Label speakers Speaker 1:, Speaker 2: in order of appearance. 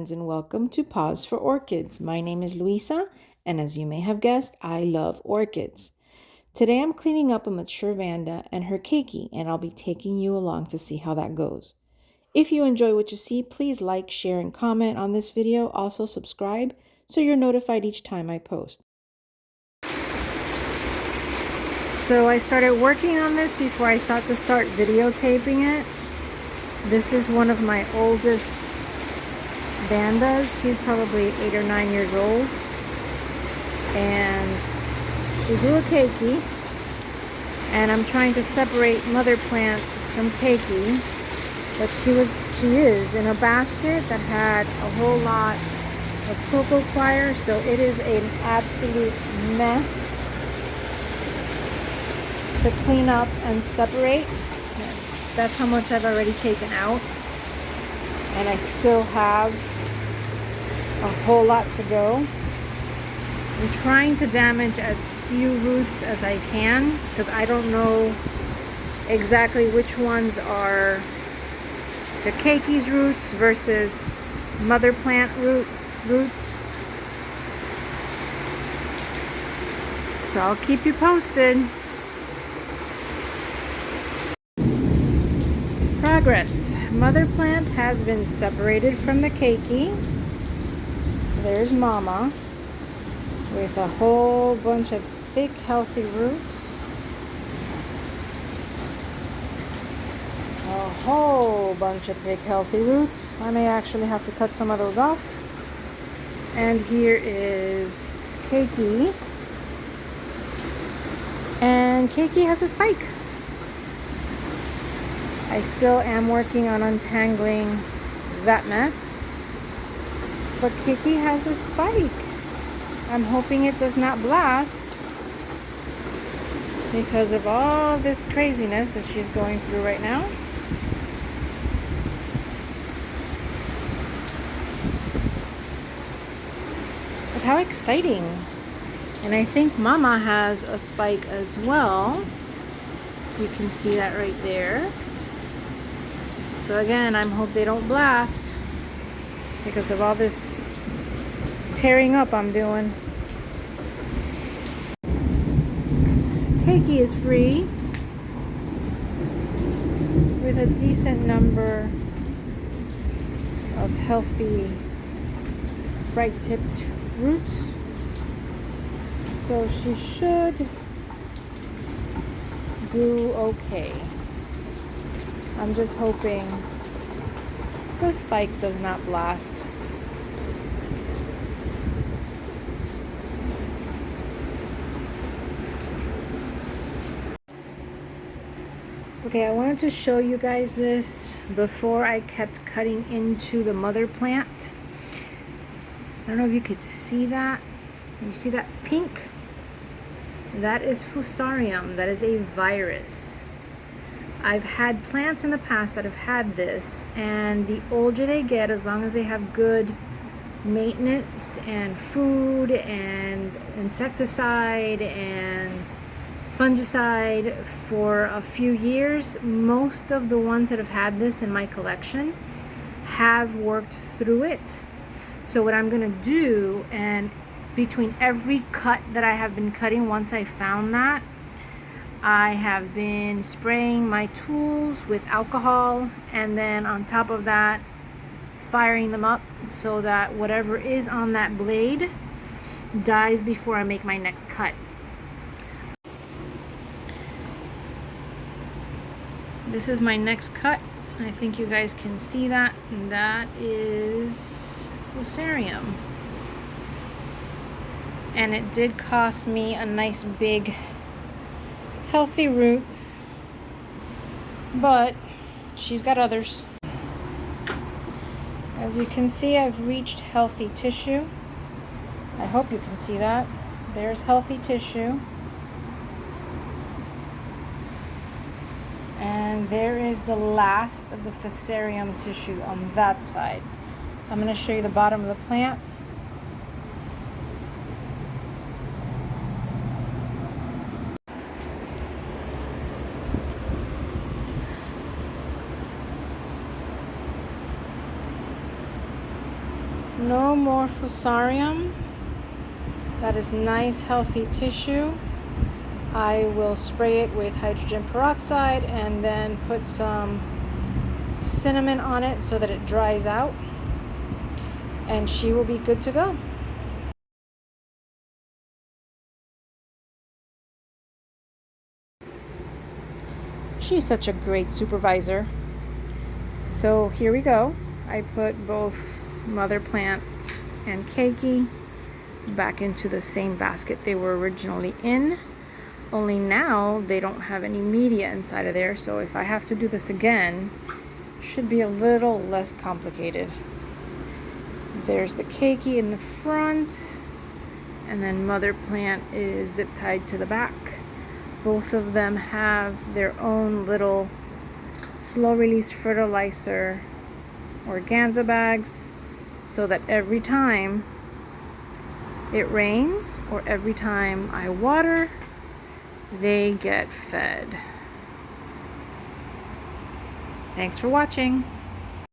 Speaker 1: friends, and welcome to Pause for Orchids. My name is Luisa, and as you may have guessed, I love orchids. Today I'm cleaning up a mature Vanda and her Keiki, and I'll be taking you along to see how that goes. If you enjoy what you see, please like, share, and comment on this video. Also subscribe so you're notified each time I post. So I started working on this before I thought to start videotaping it. This is one of my oldest Vandas. She's probably 8 or 9 years old. And she grew a Keiki. And I'm trying to separate mother plant from Keiki. But she is in a basket that had a whole lot of cocoa coir. So it is an absolute mess to clean up and separate. That's how much I've already taken out, and I still have a whole lot to go. I'm trying to damage as few roots as I can because I don't know exactly which ones are the Keiki's roots versus mother plant roots. So I'll keep you posted. Progress. Mother plant has been separated from the Keiki. There's Mama with a whole bunch of thick, healthy roots. A whole bunch of thick, healthy roots. I may actually have to cut some of those off. And here is Keiki. And Keiki has a spike. I still am working on untangling that mess, but Keiki has a spike. I'm hoping it does not blast because of all this craziness that she's going through right now. But how exciting. And I think Mama has a spike as well. You can see that right there. So again, I hope they don't blast because of all this tearing up I'm doing. Keiki is free with a decent number of healthy, bright-tipped roots. So she should do okay. I'm just hoping the spike does not blast. Okay, I wanted to show you guys this before I kept cutting into the mother plant. I don't know if you could see that. You see that pink? That is Fusarium. That is a virus. I've had plants in the past that have had this, and the older they get, as long as they have good maintenance and food and insecticide and fungicide for a few years, most of the ones that have had this in my collection have worked through it. So what I'm gonna do, and between every cut that I have been cutting, once I found that, I have been spraying my tools with alcohol, and then on top of that, firing them up so that whatever is on that blade dies before I make my next cut. This is my next cut. I think you guys can see that. And that is Fusarium. And it did cost me a nice big healthy root, but she's got others. As you can see, I've reached healthy tissue. I hope you can see that. There's healthy tissue. And there is the last of the Fusarium tissue on that side. I'm going to show you the bottom of the plant. No more fusarium. That is nice, healthy tissue. I will spray it with hydrogen peroxide and then put some cinnamon on it so that it dries out, and she will be good to go. She's such a great supervisor. So here we go. I put both mother plant and Keiki back into the same basket they were originally in, only now they don't have any media inside of there, so if I have to do this again, it should be a little less complicated. There's the Keiki in the front, and then mother plant is zip tied to the back. Both of them have their own little slow release fertilizer organza bags, so that every time it rains or every time I water, they get fed. Thanks for watching.